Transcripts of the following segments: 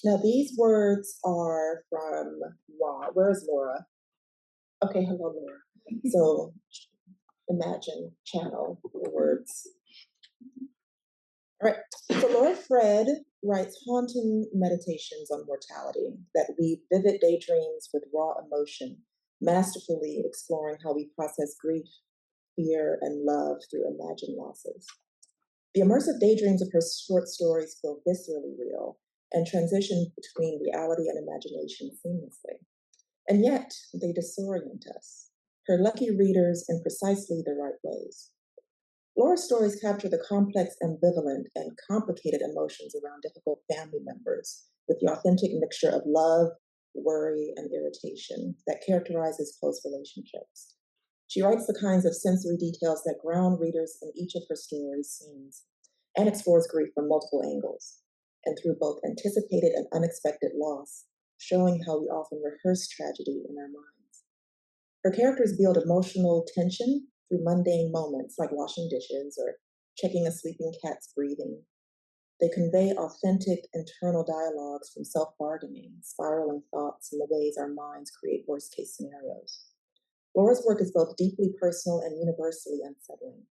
Now, these words are from Ra. Where's Laura? Okay, hello, Laura. So imagine, channel the words. All right, so Laura Fred writes haunting meditations on mortality that weave vivid daydreams with raw emotion, masterfully exploring how we process grief, fear, and love through imagined losses. The immersive daydreams of her short stories feel viscerally real and transition between reality and imagination seamlessly. And yet, they disorient us, her lucky readers in precisely the right ways. Laura's stories capture the complex, ambivalent, and complicated emotions around difficult family members with the authentic mixture of love, worry, and irritation that characterizes close relationships. She writes the kinds of sensory details that ground readers in each of her stories' scenes and explores grief from multiple angles and through both anticipated and unexpected loss, showing how we often rehearse tragedy in our minds. Her characters build emotional tension through mundane moments like washing dishes or checking a sleeping cat's breathing. They convey authentic internal dialogues from self-bargaining, spiraling thoughts, and the ways our minds create worst-case scenarios. Laura's work is both deeply personal and universally unsettling.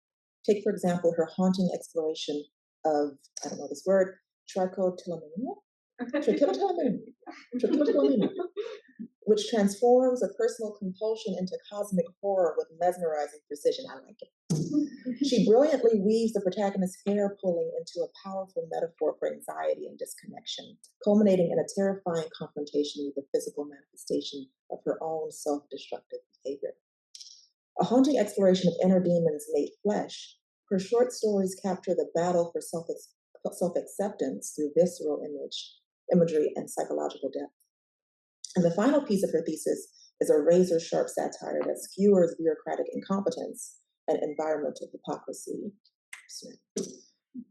Take, for example, her haunting exploration of, I don't know this word, trichotillomania, which transforms a personal compulsion into cosmic horror with mesmerizing precision. I like it. She brilliantly weaves the protagonist's hair pulling into a powerful metaphor for anxiety and disconnection, culminating in a terrifying confrontation with the physical manifestation of her own self-destructive behavior. A haunting exploration of inner demons made flesh, her short stories capture the battle for self-acceptance through visceral imagery and psychological depth. And the final piece of her thesis is a razor-sharp satire that skewers bureaucratic incompetence and environmental hypocrisy.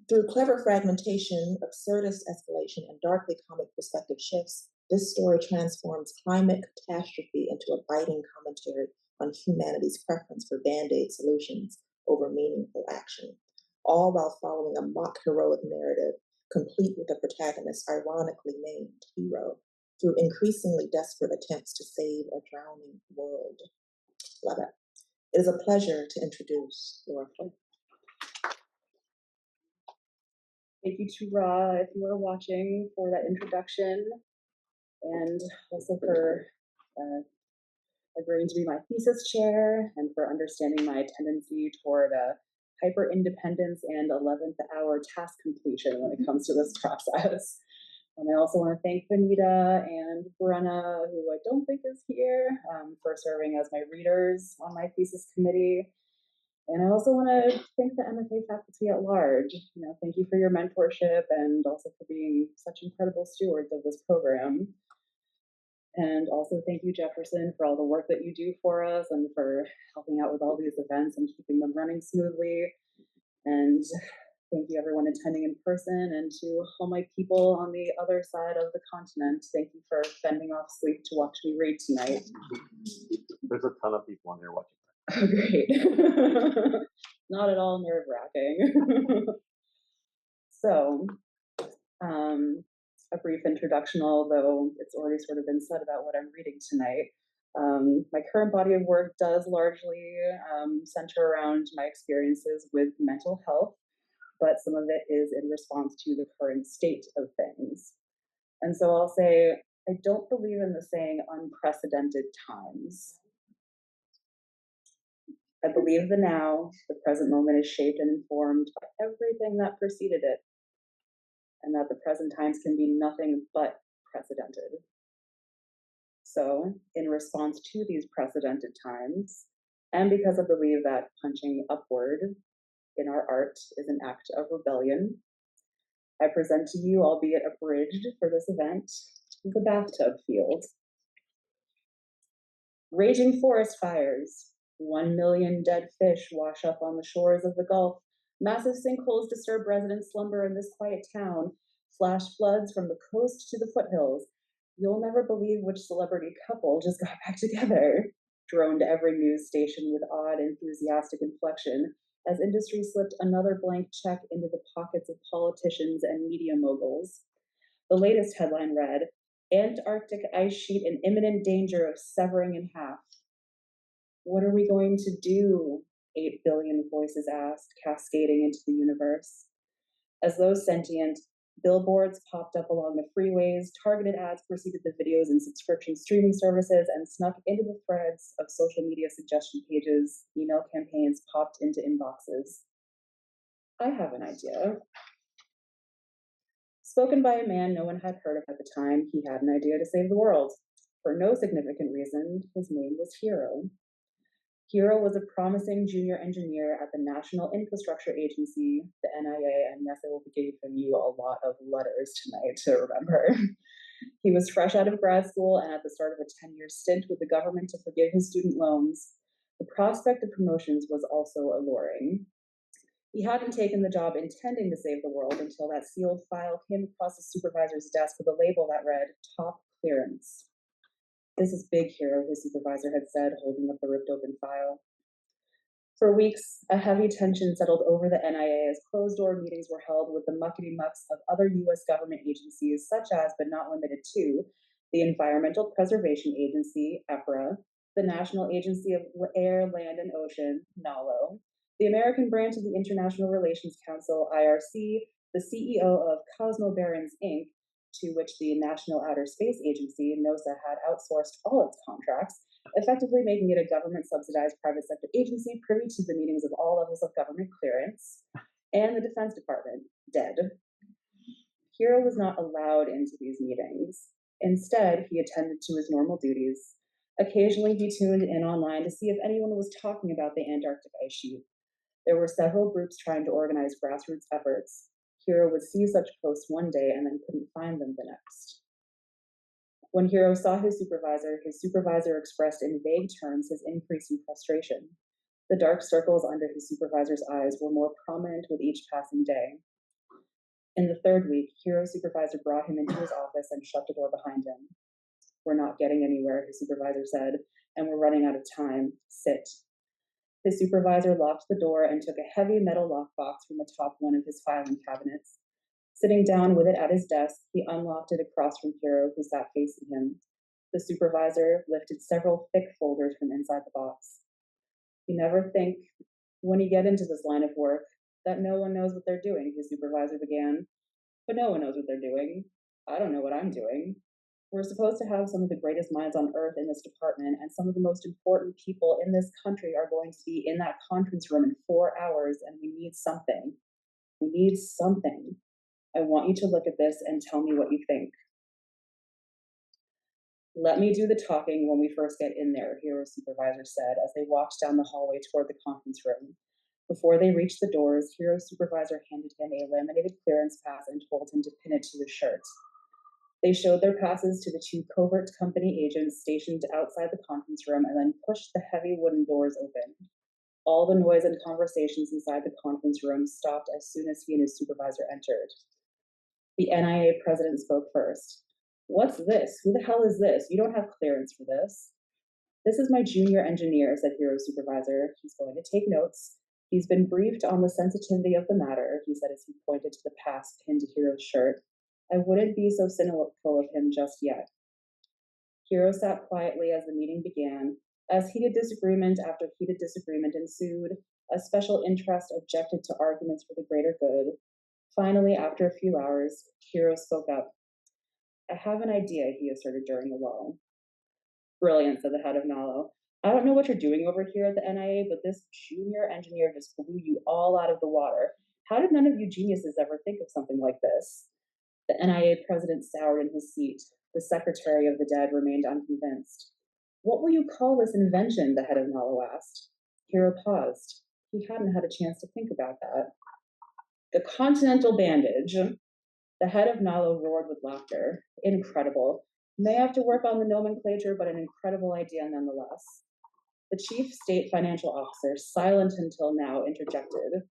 Through clever fragmentation, absurdist escalation, and darkly comic perspective shifts, this story transforms climate catastrophe into a biting commentary on humanity's preference for band-aid solutions over meaningful action, all while following a mock heroic narrative, complete with a protagonist ironically named hero, through increasingly desperate attempts to save a drowning world. Love it. It is a pleasure to introduce Laura Fred. Thank you to Ra, if you are watching, for that introduction, and also for agreeing to be my thesis chair, and for understanding my tendency toward hyper-independence and 11th hour task completion when it comes to this process. And I also want to thank Venita and Brenna, who I don't think is here, for serving as my readers on my thesis committee. And I also want to thank the MFA faculty at large. Thank you for your mentorship and also for being such incredible stewards of this program. And also thank you, Jefferson, for all the work that you do for us and for helping out with all these events and keeping them running smoothly. And thank you, everyone attending in person, and to all my people on the other side of the continent. Thank you for fending off sleep to watch me read tonight. There's a ton of people on there watching. Oh, great. Not at all nerve-wracking. So, a brief introduction, although it's already sort of been said about what I'm reading tonight. My current body of work does largely center around my experiences with mental health, but some of it is in response to the current state of things. And so I'll say, I don't believe in the saying unprecedented times. I believe the now, the present moment is shaped and informed by everything that preceded it, and that the present times can be nothing but precedented. So, in response to these precedented times, and because I believe that punching upward in our art is an act of rebellion, I present to you, albeit abridged for this event, the bathtub field. Raging forest fires, 1 million dead fish wash up on the shores of the Gulf, massive sinkholes disturb residents' slumber in this quiet town, flash floods from the coast to the foothills. You'll never believe which celebrity couple just got back together, droned every news station with odd, enthusiastic inflection, as industry slipped another blank check into the pockets of politicians and media moguls. The latest headline read, Antarctic ice sheet in imminent danger of severing in half. What are we going to do? 8 billion voices asked, cascading into the universe. As those sentient, billboards popped up along the freeways, targeted ads preceded the videos in subscription streaming services, and snuck into the threads of social media suggestion pages. Email campaigns popped into inboxes. I have an idea. Spoken by a man no one had heard of at the time, he had an idea to save the world. For no significant reason, his name was Hero. Hero was a promising junior engineer at the National Infrastructure Agency, the NIA, and yes, I will be giving you a lot of letters tonight to remember. He was fresh out of grad school and at the start of a 10-year stint with the government to forgive his student loans. The prospect of promotions was also alluring. He hadn't taken the job intending to save the world until that sealed file came across his supervisor's desk with a label that read, Top Clearance. This is big, Hero, his supervisor had said, holding up the ripped open file. For weeks, a heavy tension settled over the NIA as closed-door meetings were held with the muckety-mucks of other U.S. government agencies, such as, but not limited to, the Environmental Preservation Agency, EPRA, the National Agency of Air, Land, and Ocean, NALO, the American branch of the International Relations Council, IRC, the CEO of Cosmo Barons, Inc., to which the National Outer Space Agency, NOSA, had outsourced all its contracts, effectively making it a government-subsidized private sector agency privy to the meetings of all levels of government clearance, and the Defense Department, dead. Hero was not allowed into these meetings. Instead, he attended to his normal duties. Occasionally, he tuned in online to see if anyone was talking about the Antarctic ice sheet. There were several groups trying to organize grassroots efforts. Hero would see such posts one day and then couldn't find them the next. When Hero saw his supervisor expressed in vague terms his increasing frustration. The dark circles under his supervisor's eyes were more prominent with each passing day. In the third week, Hero's supervisor brought him into his office and shut the door behind him. We're not getting anywhere, his supervisor said, and we're running out of time. Sit. His supervisor locked the door and took a heavy metal lockbox from atop one of his filing cabinets. Sitting down with it at his desk, he unlocked it across from Hero, who sat facing him. The supervisor lifted several thick folders from inside the box. You never think, when you get into this line of work, that no one knows what they're doing, his supervisor began. But no one knows what they're doing. I don't know what I'm doing. We're supposed to have some of the greatest minds on earth in this department, and some of the most important people in this country are going to be in that conference room in 4 hours, and we need something. We need something. I want you to look at this and tell me what you think. Let me do the talking when we first get in there, Hero's supervisor said as they walked down the hallway toward the conference room. Before they reached the doors, Hero's supervisor handed him a laminated clearance pass and told him to pin it to his shirt. They showed their passes to the 2 covert company agents stationed outside the conference room and then pushed the heavy wooden doors open. All the noise and conversations inside the conference room stopped as soon as he and his supervisor entered. The NIA president spoke first. What's this? Who the hell is this? You don't have clearance for this. This is my junior engineer, said Hero's supervisor. He's going to take notes. He's been briefed on the sensitivity of the matter, he said as he pointed to the pass pinned to Hero's shirt. I wouldn't be so cynical of him just yet. Hero sat quietly as the meeting began. As heated disagreement after heated disagreement ensued, a special interest objected to arguments for the greater good. Finally, after a few hours, Hero spoke up. I have an idea, he asserted during the lull. Brilliant, said the head of NALO. I don't know what you're doing over here at the NIA, but this junior engineer just blew you all out of the water. How did none of you geniuses ever think of something like this? The NIA president soured in his seat. The secretary of the dead remained unconvinced. What will you call this invention? The head of NALO asked. Hero paused. He hadn't had a chance to think about that. The Continental Bandage. The head of NALO roared with laughter. Incredible. May have to work on the nomenclature, but an incredible idea nonetheless. The chief state financial officer, silent until now, interjected.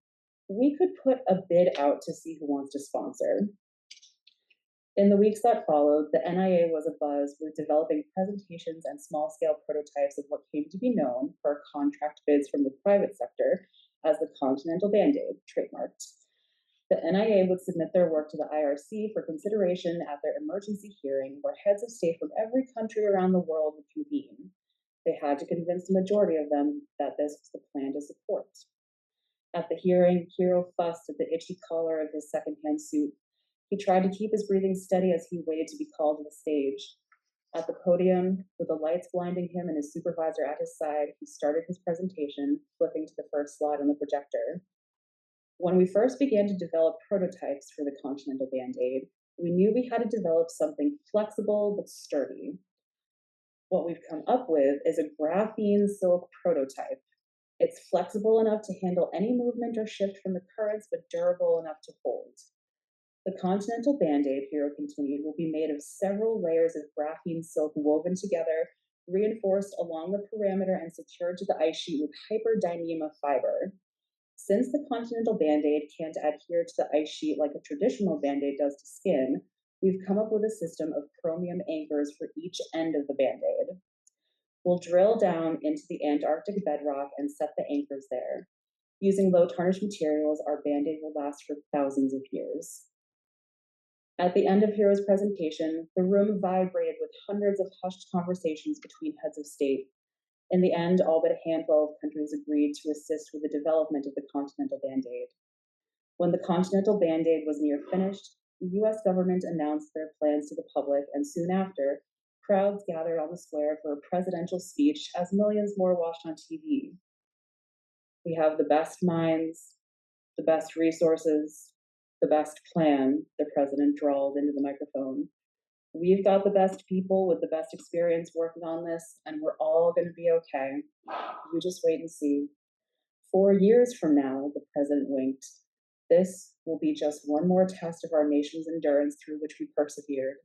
We could put a bid out to see who wants to sponsor. In the weeks that followed, the NIA was abuzz with developing presentations and small-scale prototypes of what came to be known for contract bids from the private sector as the Continental Band-Aid, trademarked. The NIA would submit their work to the IRC for consideration at their emergency hearing, where heads of state from every country around the world would convene. They had to convince the majority of them that this was the plan to support. At the hearing, Hiro fussed at the itchy collar of his secondhand suit. He tried to keep his breathing steady as he waited to be called to the stage. At the podium, with the lights blinding him and his supervisor at his side, he started his presentation, flipping to the first slide on the projector. When we first began to develop prototypes for the Continental Band-Aid, we knew we had to develop something flexible but sturdy. What we've come up with is a graphene silk prototype. It's flexible enough to handle any movement or shift from the currents, but durable enough to hold. The Continental Band-Aid, Hiro continued, will be made of several layers of graphene silk woven together, reinforced along the parameter and secured to the ice sheet with hyperdyneema fiber. Since the Continental Band-Aid can't adhere to the ice sheet like a traditional Band-Aid does to skin, we've come up with a system of chromium anchors for each end of the Band-Aid. We'll drill down into the Antarctic bedrock and set the anchors there. Using low tarnish materials, our Band-Aid will last for thousands of years. At the end of Hiro's presentation, the room vibrated with hundreds of hushed conversations between heads of state. In the end, all but a handful of countries agreed to assist with the development of the Continental Band-Aid. When the Continental Band-Aid was near finished, the US government announced their plans to the public, and soon after, crowds gathered on the square for a presidential speech as millions more watched on TV. We have the best minds, the best resources, the best plan, the president drawled into the microphone. We've got the best people with the best experience working on this, and we're all going to be okay. You just wait and see. 4 years from now, the president winked, this will be just one more test of our nation's endurance through which we persevered.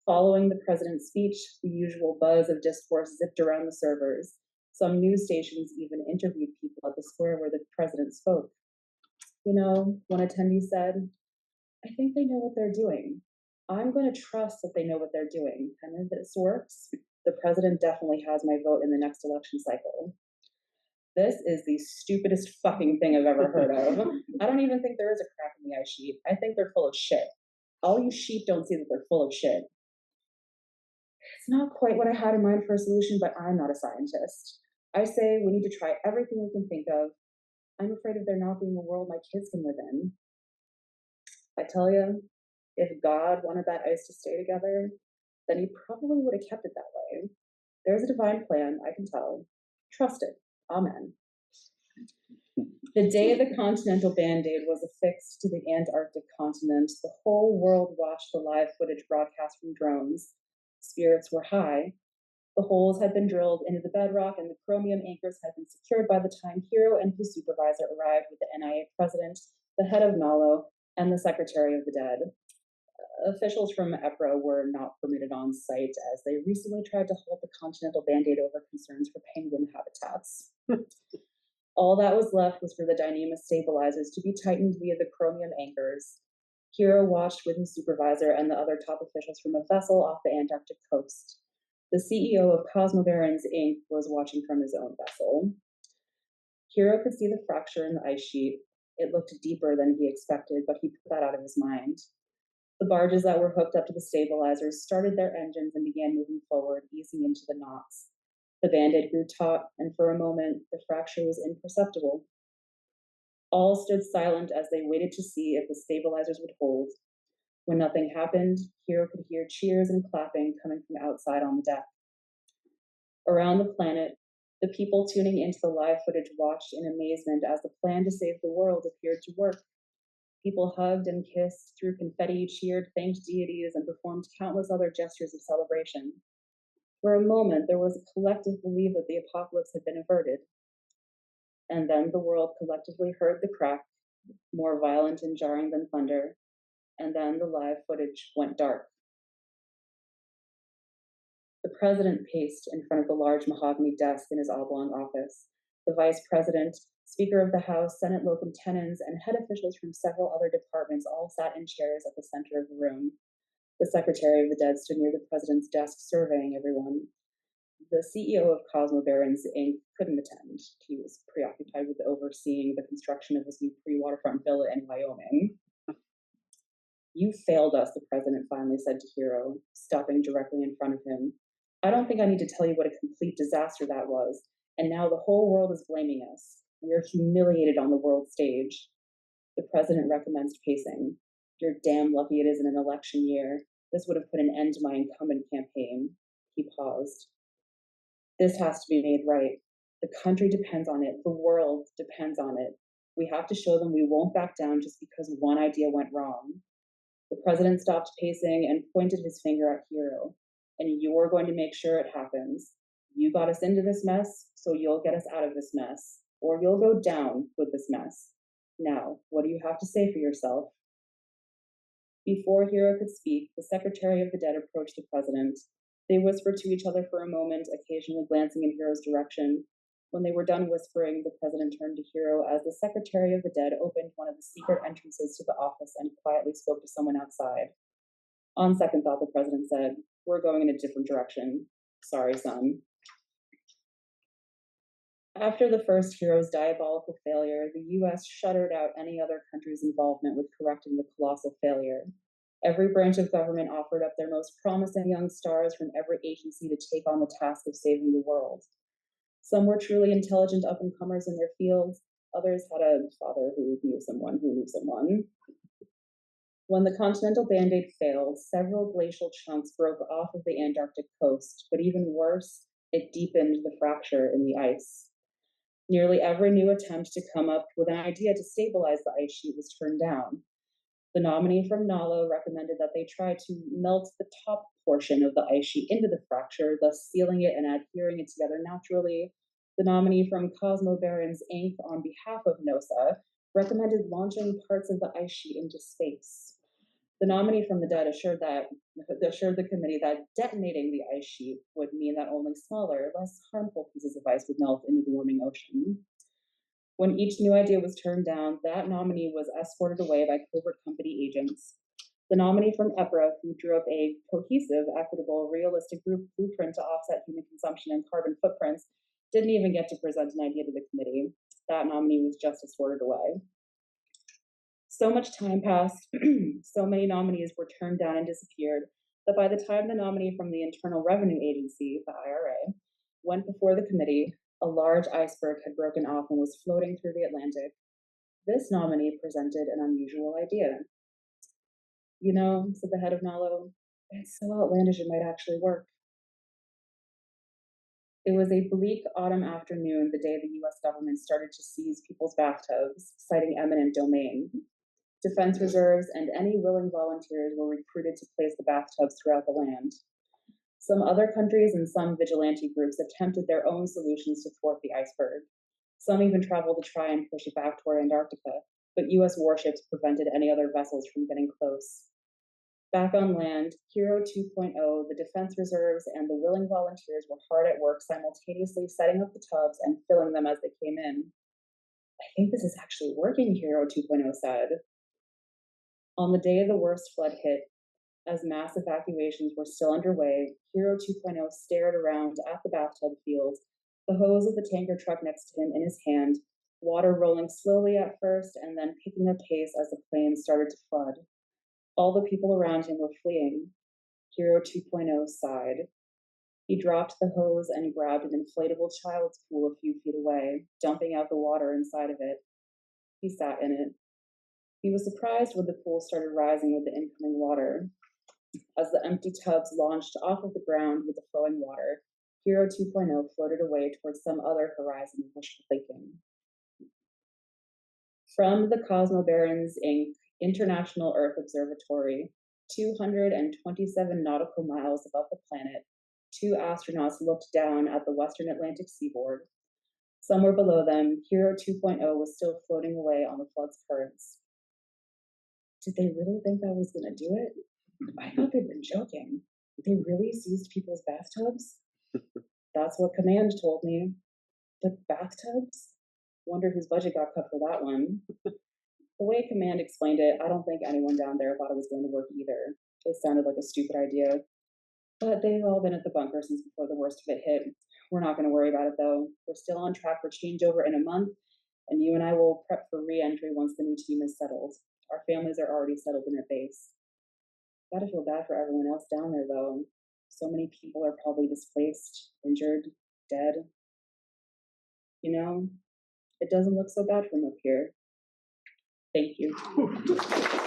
Following the president's speech, the usual buzz of discourse zipped around the servers. Some news stations even interviewed people at the square where the president spoke. You know, one attendee said, I think they know what they're doing. I'm going to trust that they know what they're doing. And if this works, the president definitely has my vote in the next election cycle. This is the stupidest fucking thing I've ever heard of. I don't even think there is a crack in the ice sheet. I think they're full of shit. All you sheep don't see that they're full of shit. It's not quite what I had in mind for a solution, but I'm not a scientist. I say we need to try everything we can think of. I'm afraid of there not being a world my kids can live in. I tell you, if God wanted that ice to stay together, then he probably would have kept it that way. There's a divine plan, I can tell. Trust it. Amen. The day the Continental Band-Aid was affixed to the Antarctic continent, the whole world watched the live footage broadcast from drones. Spirits were high. The holes had been drilled into the bedrock and the chromium anchors had been secured by the time Hiro and his supervisor arrived with the NIA president, the head of NALO, and the secretary of the dead. Officials from EPRA were not permitted on site as they recently tried to halt the Continental Band-Aid over concerns for penguin habitats. All that was left was for the dyneema stabilizers to be tightened via the chromium anchors. Hiro watched with his supervisor and the other top officials from a vessel off the Antarctic coast. The CEO of Cosmobarons Inc. was watching from his own vessel. Hiro could see the fracture in the ice sheet. It looked deeper than he expected, but he put that out of his mind. The barges that were hooked up to the stabilizers started their engines and began moving forward, easing into the knots. The Band-Aid grew taut, and for a moment, the fracture was imperceptible. All stood silent as they waited to see if the stabilizers would hold. When nothing happened, Hiro could hear cheers and clapping coming from outside on the deck. Around the planet, the people tuning into the live footage watched in amazement as the plan to save the world appeared to work. People hugged and kissed, threw confetti, cheered, thanked deities, and performed countless other gestures of celebration. For a moment, there was a collective belief that the apocalypse had been averted. And then the world collectively heard the crack, more violent and jarring than thunder, and then the live footage went dark. The president paced in front of the large mahogany desk in his oblong office. The vice president, Speaker of the House, Senate locum tenens, and head officials from several other departments all sat in chairs at the center of the room. The secretary of the dead stood near the president's desk, surveying everyone. The CEO of Cosmo Barons Inc. couldn't attend. He was preoccupied with overseeing the construction of his new pre-waterfront villa in Wyoming. You failed us, the president finally said to Hero, stopping directly in front of him. I don't think I need to tell you what a complete disaster that was, and now the whole world is blaming us. We are humiliated on the world stage. The president recommenced pacing. You're damn lucky it isn't an election year. This would have put an end to my incumbent campaign. He paused. This has to be made right. The country depends on it. The world depends on it. We have to show them we won't back down just because one idea went wrong. The president stopped pacing and pointed his finger at Hero. And you're going to make sure it happens. You got us into this mess, so you'll get us out of this mess. Or you'll go down with this mess. Now, what do you have to say for yourself? Before Hero could speak, the Secretary of the Dead approached the president. They whispered to each other for a moment, occasionally glancing in Hero's direction. When they were done whispering, the president turned to Hero as the Secretary of the Dead opened one of the secret entrances to the office and quietly spoke to someone outside. On second thought, the president said, "We're going in a different direction. Sorry, son." After the first Hero's diabolical failure, the U.S. shuttered out any other country's involvement with correcting the colossal failure. Every branch of government offered up their most promising young stars from every agency to take on the task of saving the world. Some were truly intelligent up-and-comers in their fields. Others had a father who knew someone who knew someone. When the continental Band-Aid failed, several glacial chunks broke off of the Antarctic coast, but even worse, it deepened the fracture in the ice. Nearly every new attempt to come up with an idea to stabilize the ice sheet was turned down. The nominee from NALO recommended that they try to melt the top portion of the ice sheet into the fracture, thus sealing it and adhering it together naturally. The nominee from Cosmo Barons Inc. on behalf of NOSA recommended launching parts of the ice sheet into space. The nominee from the Dead assured the committee that detonating the ice sheet would mean that only smaller, less harmful pieces of ice would melt into the warming ocean. When each new idea was turned down, that nominee was escorted away by covert company agents. The nominee from EPRA, who drew up a cohesive, equitable, realistic group blueprint to offset human consumption and carbon footprints, didn't even get to present an idea to the committee. That nominee was just escorted away. So much time passed, so many nominees were turned down and disappeared, that by the time the nominee from the Internal Revenue Agency, the IRA, went before the committee, a large iceberg had broken off and was floating through the Atlantic. This nominee presented an unusual idea. You know, said the head of NALO, it's so outlandish it might actually work. It was a bleak autumn afternoon the day the US government started to seize people's bathtubs, citing eminent domain. Defense reserves and any willing volunteers were recruited to place the bathtubs throughout the land. Some other countries and some vigilante groups attempted their own solutions to thwart the iceberg. Some even traveled to try and push it back toward Antarctica, but US warships prevented any other vessels from getting close. Back on land, Hero 2.0, the defense reserves, and the willing volunteers were hard at work simultaneously setting up the tubs and filling them as they came in. I think this is actually working, Hero 2.0 said. On the day the worst flood hit, as mass evacuations were still underway, Hero 2.0 stared around at the bathtub fields, the hose of the tanker truck next to him in his hand, water rolling slowly at first and then picking up pace as the plains started to flood. All the people around him were fleeing. Hero 2.0 sighed. He dropped the hose and grabbed an inflatable child's pool a few feet away, dumping out the water inside of it. He sat in it. He was surprised when the pool started rising with the incoming water. As the empty tubs launched off of the ground with the flowing water, Hero 2.0 floated away towards some other horizon of wishful thinking. From the Cosmo Barons Inc. International Earth Observatory, 227 nautical miles above the planet, two astronauts looked down at the western Atlantic seaboard. Somewhere below them, Hero 2.0 was still floating away on the flood's currents. Did they really think I was going to do it? I thought they'd been joking. They really seized people's bathtubs? That's what Command told me. The bathtubs? Wonder whose budget got cut for that one. The way Command explained it, I don't think anyone down there thought it was going to work either. It sounded like a stupid idea. But they've all been at the bunker since before the worst of it hit. We're not going to worry about it though. We're still on track for changeover in a month, and you and I will prep for re-entry once the new team is settled. Our families are already settled in at base. Gotta feel bad for everyone else down there though. So many people are probably displaced, injured, dead. You know, it doesn't look so bad from up here. Thank you.